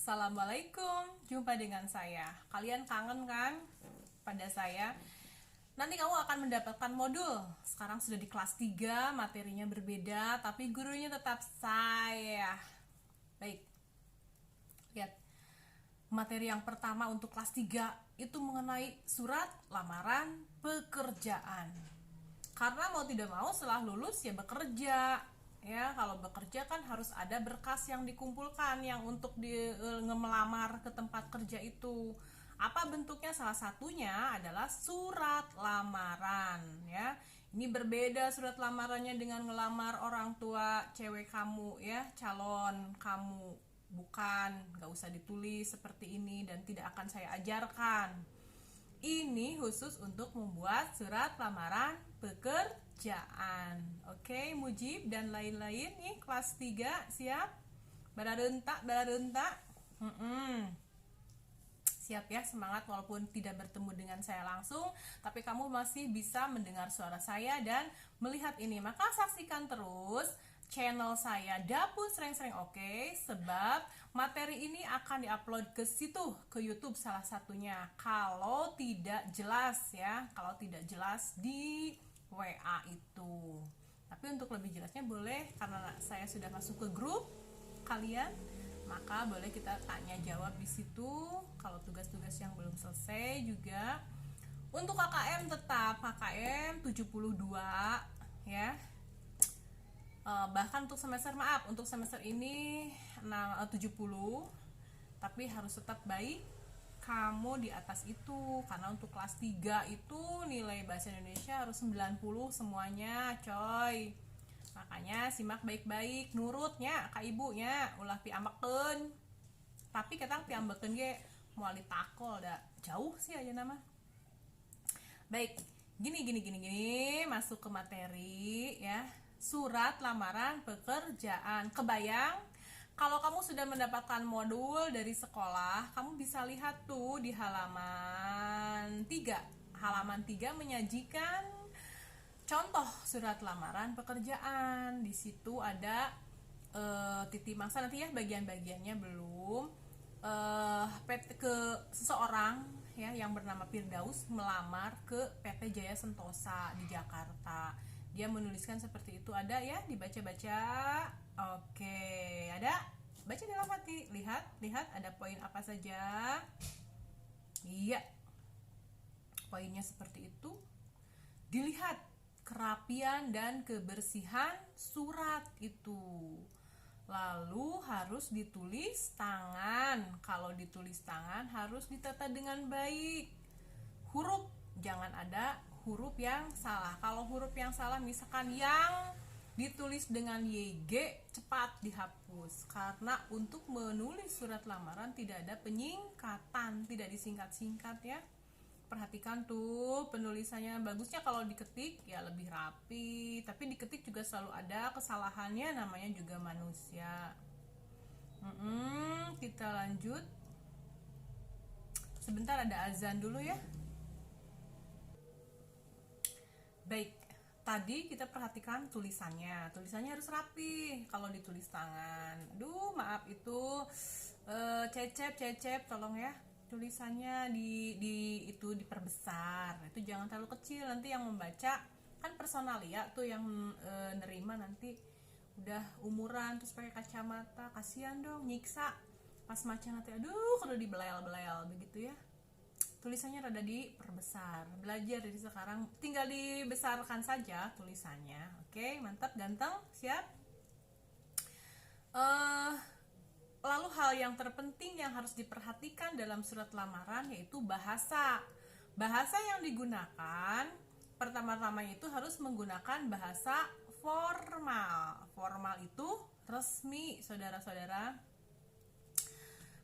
Assalamualaikum, jumpa dengan saya. Kalian kangen kan pada saya? Nanti kamu akan mendapatkan modul. Sekarang sudah di kelas 3, materinya berbeda, tapi gurunya tetap saya. Baik, lihat. Materi yang pertama untuk kelas 3 itu mengenai surat lamaran pekerjaan. Karena mau tidak mau setelah lulus ya bekerja. Ya, kalau bekerja kan harus ada berkas yang dikumpulkan yang untuk melamar ke tempat kerja itu. Apa bentuknya? Salah satunya adalah surat lamaran, ya. Ini berbeda surat lamarannya dengan ngelamar orang tua cewek kamu, ya, calon kamu. Bukan, nggak usah ditulis seperti ini dan tidak akan saya ajarkan. Ini khusus untuk membuat surat lamaran pekerjaan. Oke, Mujib dan lain-lain nih kelas 3 siap? Bararentak. Siap ya, semangat walaupun tidak bertemu dengan saya langsung, tapi kamu masih bisa mendengar suara saya dan melihat ini. Maka saksikan terus channel saya Dapur Sreng-Sreng, oke? Sebab materi ini akan diupload ke situ, ke YouTube salah satunya. Kalau tidak jelas ya, kalau tidak jelas di WA itu. Tapi untuk lebih jelasnya boleh, karena saya sudah masuk ke grup kalian, maka boleh kita tanya jawab di situ. Kalau tugas-tugas yang belum selesai juga. Untuk KKM tetap KKM 72 ya. Bahkan untuk semester ini 70, tapi harus tetap baik kamu di atas itu, karena untuk kelas 3 itu nilai bahasa Indonesia harus 90 semuanya coy. Makanya simak baik-baik, nurutnya kak ibunya ulah piambeken, tapi ketang piambeken ge muali takol dah jauh sih aja nama. Baik, gini masuk ke materi ya. Surat lamaran pekerjaan. Kebayang? Kalau kamu sudah mendapatkan modul dari sekolah, kamu bisa lihat tuh di halaman 3. Halaman 3 menyajikan contoh surat lamaran pekerjaan. Di situ ada titik mangsa nanti ya, bagian-bagiannya belum. Ke seseorang ya yang bernama Firdaus melamar ke PT Jaya Sentosa di Jakarta. Dia menuliskan seperti itu, ada ya, dibaca-baca. Oke, ada, baca dalam hati, lihat ada poin apa saja. Iya, poinnya seperti itu. Dilihat kerapian dan kebersihan surat itu. Lalu harus ditulis tangan. Kalau ditulis tangan harus ditata dengan baik. Huruf, jangan ada huruf yang salah. Kalau huruf yang salah, misalkan yang ditulis dengan YG, cepat dihapus. Karena untuk menulis surat lamaran tidak ada penyingkatan, tidak disingkat-singkat ya. Perhatikan tuh penulisannya, bagusnya kalau diketik ya lebih rapi, tapi diketik juga selalu ada kesalahannya, namanya juga manusia. Kita lanjut. Sebentar, ada azan dulu ya. Baik, tadi kita perhatikan tulisannya harus rapi kalau ditulis tangan. Aduh, maaf itu cecep, tolong ya. Tulisannya itu diperbesar. Itu jangan terlalu kecil, nanti yang membaca kan personalia tuh yang nerima nanti udah umuran terus pakai kacamata, kasihan dong, nyiksa pas baca nanti, aduh kalau dibelel-belel begitu ya. Tulisannya rada diperbesar. Belajar dari sekarang, tinggal dibesarkan saja tulisannya. Oke, mantap, ganteng, siap. Lalu hal yang terpenting yang harus diperhatikan dalam surat lamaran yaitu bahasa. Bahasa yang digunakan pertama-tama itu harus menggunakan bahasa formal. Formal itu resmi, saudara-saudara.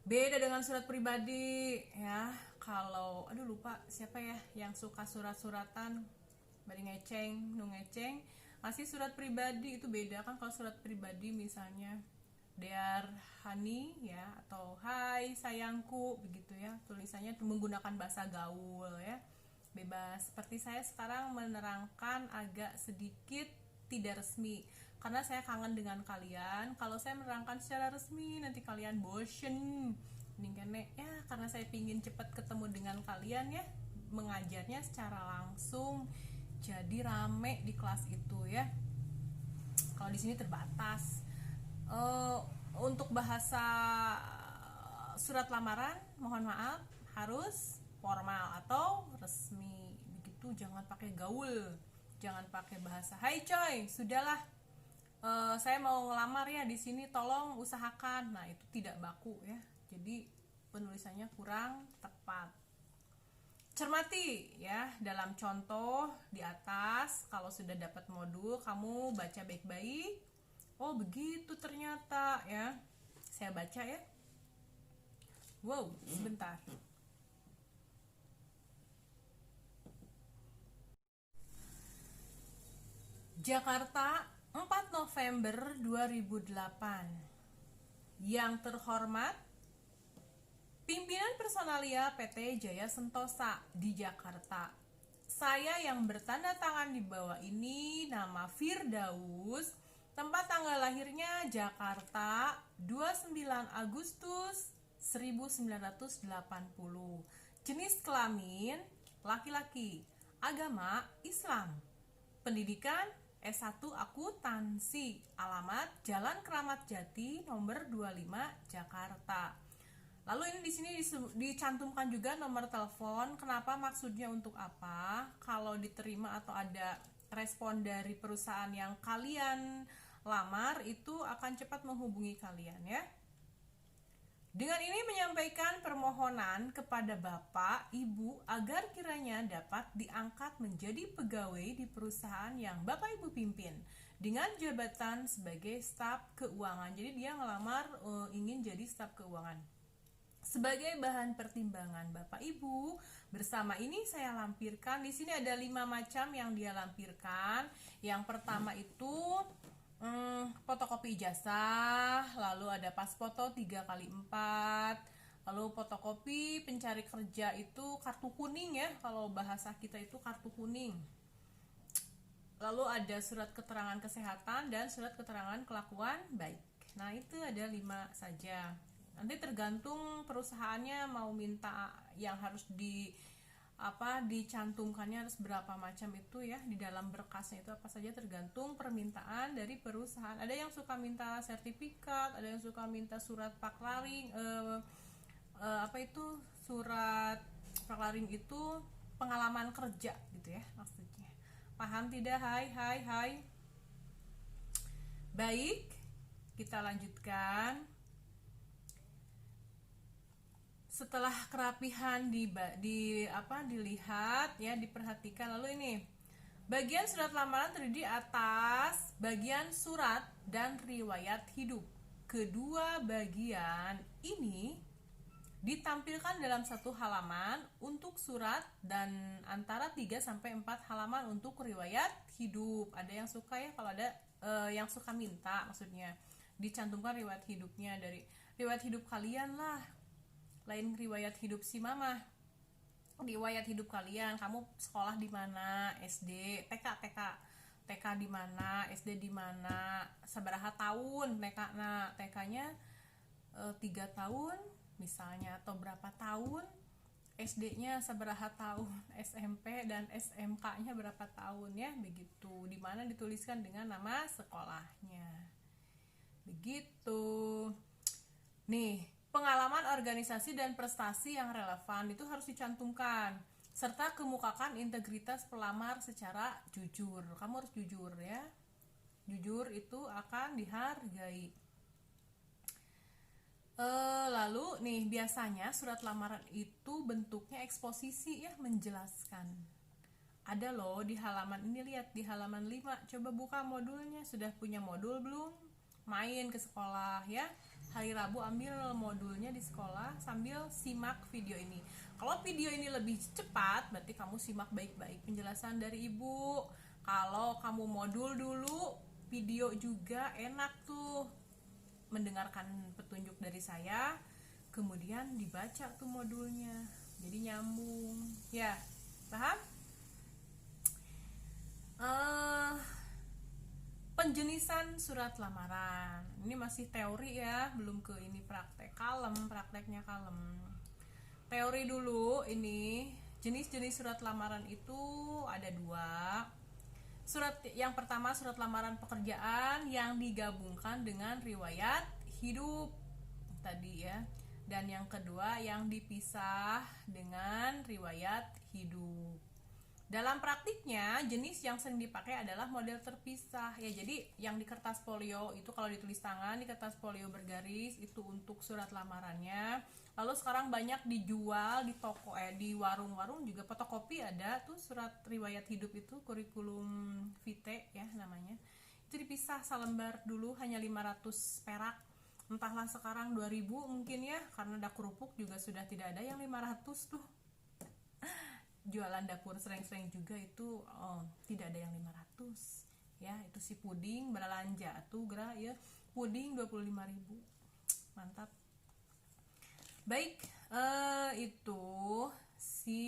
Beda dengan surat pribadi ya. Kalau lupa siapa ya yang suka surat-suratan bari ngeceng, masih surat pribadi itu beda kan. Kalau surat pribadi misalnya Dear Hani ya, atau Hai sayangku begitu ya, tulisannya menggunakan bahasa gaul ya, bebas. Seperti saya sekarang menerangkan agak sedikit tidak resmi. karena saya kangen dengan kalian. Kalau saya menerangkan secara resmi nanti kalian bosen. Ini kan ya, karena saya pingin cepat ketemu dengan kalian ya, mengajarnya secara langsung. Jadi rame di kelas itu ya. Kalau di sini terbatas. Untuk bahasa surat lamaran, mohon maaf harus formal atau resmi. Begitu, jangan pakai gaul, jangan pakai bahasa hai coy, sudahlah. Saya mau ngelamar ya di sini, tolong usahakan. Nah, itu tidak baku ya. Jadi penulisannya kurang tepat. Cermati ya dalam contoh di atas. Kalau sudah dapat modul, kamu baca baik-baik. Oh, begitu ternyata ya. Saya baca ya. Wow, sebentar. Jakarta, 4 November 2008. Yang terhormat pimpinan personalia PT Jaya Sentosa di Jakarta. Saya yang bertanda tangan di bawah ini nama Firdaus. Tempat tanggal lahirnya Jakarta, 29 Agustus 1980. Jenis kelamin laki-laki. Agama Islam. Pendidikan S1 akuntansi. Alamat Jalan Keramat Jati nomor 25 Jakarta. Lalu ini di sini dicantumkan juga nomor telepon. Kenapa, maksudnya untuk apa? Kalau diterima atau ada respon dari perusahaan yang kalian lamar, itu akan cepat menghubungi kalian ya. Dengan ini menyampaikan permohonan kepada Bapak, Ibu agar kiranya dapat diangkat menjadi pegawai di perusahaan yang Bapak Ibu pimpin dengan jabatan sebagai staf keuangan. Jadi dia ngelamar ingin jadi staf keuangan. Sebagai bahan pertimbangan Bapak Ibu, bersama ini saya lampirkan. Di sini ada 5 macam yang dia lampirkan. Yang pertama itu fotokopi ijazah, lalu ada pas foto 3x4, lalu fotokopi pencari kerja itu kartu kuning ya, kalau bahasa kita itu kartu kuning. Lalu ada surat keterangan kesehatan dan surat keterangan kelakuan baik. Nah, itu ada 5 saja. Nanti tergantung perusahaannya mau minta yang harus dicantumkannya harus berapa macam itu ya, di dalam berkasnya itu apa saja, tergantung permintaan dari perusahaan. Ada yang suka minta sertifikat, ada yang suka minta surat paklaring, surat paklaring itu pengalaman kerja gitu ya maksudnya. Paham tidak? Hai. Baik, kita lanjutkan. Setelah kerapihan dilihat ya, diperhatikan. Lalu ini bagian surat lamaran terdiri atas bagian surat dan riwayat hidup. Kedua bagian ini ditampilkan dalam satu halaman untuk surat dan antara 3-4 halaman untuk riwayat hidup. Ada yang suka ya, kalau ada yang suka minta, maksudnya dicantumkan riwayat hidupnya, dari riwayat hidup kalian lah, lain riwayat hidup si mama. Riwayat hidup kalian, kamu sekolah di mana, SD, TK di mana, SD di mana, sabaraha tahun TK-nya 3 tahun misalnya, atau berapa tahun, SD-nya sabaraha tahun, SMP dan SMK-nya berapa tahun ya, begitu. Di mana dituliskan dengan nama sekolahnya. Begitu. Nih, pengalaman organisasi dan prestasi yang relevan itu harus dicantumkan, serta kemukakan integritas pelamar secara jujur. Kamu harus jujur ya. Jujur itu akan dihargai. Lalu nih, biasanya surat lamaran itu bentuknya eksposisi ya, menjelaskan. Ada loh di halaman ini, lihat di halaman 5. Coba buka modulnya. Sudah punya modul belum? Main ke sekolah ya. Hari Rabu ambil modulnya di sekolah sambil simak video ini. Kalau video ini lebih cepat, berarti kamu simak baik-baik penjelasan dari ibu. Kalau kamu modul dulu, video juga enak tuh, mendengarkan petunjuk dari saya, kemudian dibaca tuh modulnya, jadi nyambung ya. Paham? penjenisan surat lamaran. Ini masih teori ya, belum ke ini praktek. Prakteknya kalem. Teori dulu, ini jenis-jenis surat lamaran itu ada 2. Surat yang pertama, surat lamaran pekerjaan yang digabungkan dengan riwayat hidup tadi ya. Dan yang kedua yang dipisah dengan riwayat hidup. Dalam praktiknya, jenis yang sering dipakai adalah model terpisah ya. Jadi yang di kertas folio itu kalau ditulis tangan di kertas folio bergaris itu untuk surat lamarannya. Lalu sekarang banyak dijual di toko di warung-warung juga fotokopi ada tuh surat riwayat hidup itu, kurikulum vitae ya namanya. Itu dipisah selembar, dulu hanya 500 perak. Entahlah sekarang 2000 mungkin ya, karena ada kerupuk juga sudah tidak ada yang 500 tuh. Jualan dapur sering-sering juga itu tidak ada yang 500 ya. Itu si puding belanja tuh gerak ya, puding 25.000. Mantap. Baik, itu si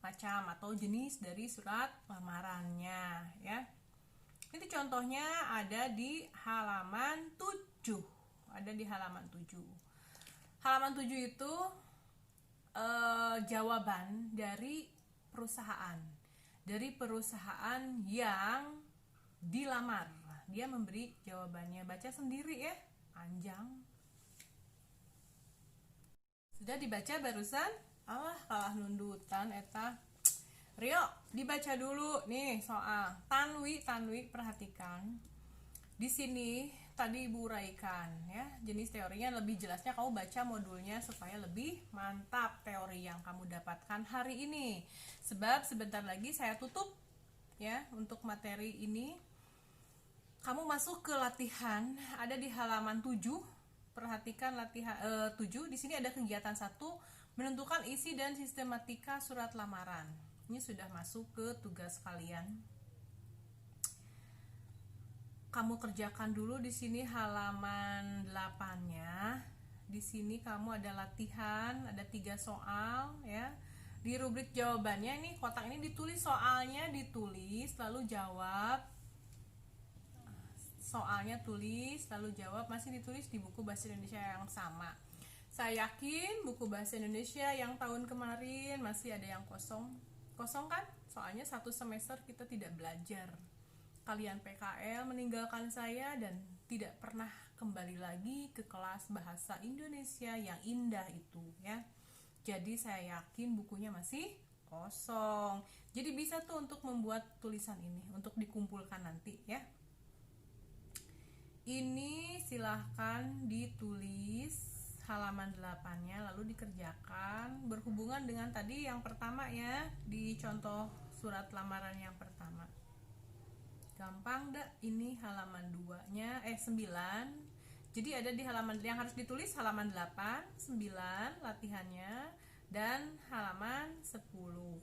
macam atau jenis dari surat lamarannya ya. Itu contohnya ada di halaman 7. Ada di halaman 7. Halaman 7 itu jawaban dari perusahaan yang dilamar. Dia memberi jawabannya, baca sendiri ya, panjang. Sudah dibaca barusan? Alah, kalah nundutan eta. Rio, dibaca dulu nih soal Tanwi, perhatikan. Di sini tadi Ibu uraikan ya, jenis teorinya. Lebih jelasnya kamu baca modulnya supaya lebih mantap teori yang kamu dapatkan hari ini. Sebab sebentar lagi saya tutup ya untuk materi ini. Kamu masuk ke latihan, ada di halaman 7. Perhatikan latihan 7. Di sini ada kegiatan 1, menentukan isi dan sistematika surat lamaran. Ini sudah masuk ke tugas kalian. Kamu kerjakan dulu di sini halaman 8-nya. Di sini kamu ada latihan, ada 3 soal ya. Di rubrik jawabannya ini kotak ini ditulis soalnya, ditulis lalu jawab. Soalnya tulis lalu jawab, masih ditulis di buku bahasa Indonesia yang sama. Saya yakin buku bahasa Indonesia yang tahun kemarin masih ada yang kosong kan? Soalnya 1 semester kita tidak belajar. Kalian PKL meninggalkan saya dan tidak pernah kembali lagi ke kelas bahasa Indonesia yang indah itu ya. Jadi saya yakin bukunya masih kosong. Jadi bisa tuh untuk membuat tulisan ini untuk dikumpulkan nanti ya. Ini silahkan ditulis halaman 8-nya lalu dikerjakan berhubungan dengan tadi yang pertama ya, di contoh surat lamaran yang pertama. Gampang dah, ini halaman 2-nya 9. Jadi ada di halaman yang harus ditulis halaman 8, 9 latihannya, dan halaman 10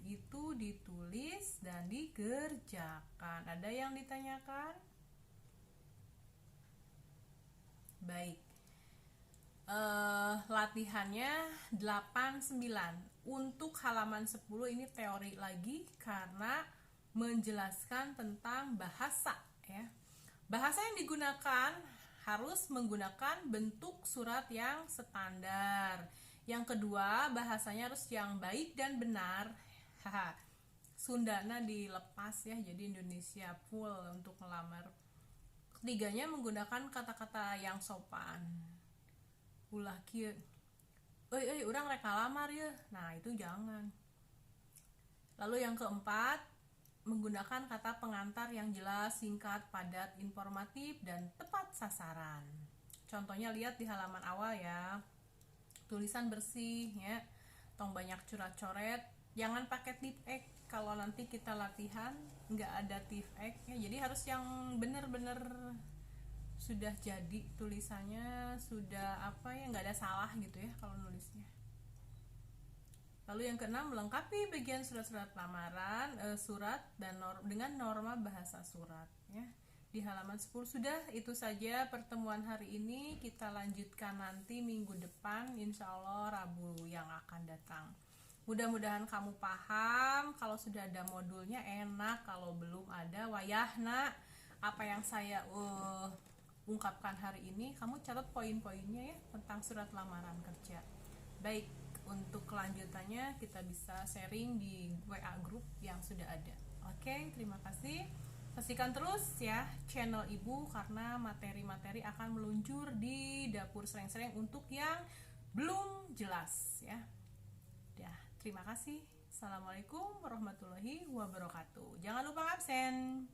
itu ditulis dan dikerjakan. Ada yang ditanyakan? Baik. Latihannya 8, 9. Untuk halaman 10 ini teori lagi karena menjelaskan tentang bahasa ya. Bahasa yang digunakan harus menggunakan bentuk surat yang standar. Yang kedua, bahasanya harus yang baik dan benar. Sundana dilepas ya, jadi Indonesia full untuk melamar. Ketiganya menggunakan kata-kata yang sopan. Ulah kieu. Urang rek ngalamar ya. Nah, itu jangan. Lalu yang keempat, menggunakan kata pengantar yang jelas, singkat, padat, informatif, dan tepat sasaran. Contohnya lihat di halaman awal ya. Tulisan bersih ya. Tong banyak coret-coret. Jangan pakai tip X. Kalau nanti kita latihan nggak ada tip X ya. Jadi harus yang bener-bener sudah jadi tulisannya, sudah nggak ada salah gitu ya kalau nulisnya. Lalu yang keenam, melengkapi bagian surat-surat lamaran, surat dan dengan norma bahasa surat ya. Di halaman 10 sudah itu saja pertemuan hari ini. Kita lanjutkan nanti minggu depan, insya Allah Rabu yang akan datang. Mudah-mudahan kamu paham. Kalau sudah ada modulnya enak, kalau belum ada wayahna apa yang saya ungkapkan hari ini, kamu catat poin-poinnya ya tentang surat lamaran kerja. Baik, untuk kelanjutannya kita bisa sharing di WA group yang sudah ada. Oke, terima kasih. Saksikan terus ya channel Ibu karena materi-materi akan meluncur di dapur sering-sering untuk yang belum jelas ya. Ya, terima kasih. Assalamualaikum warahmatullahi wabarakatuh. Jangan lupa absen.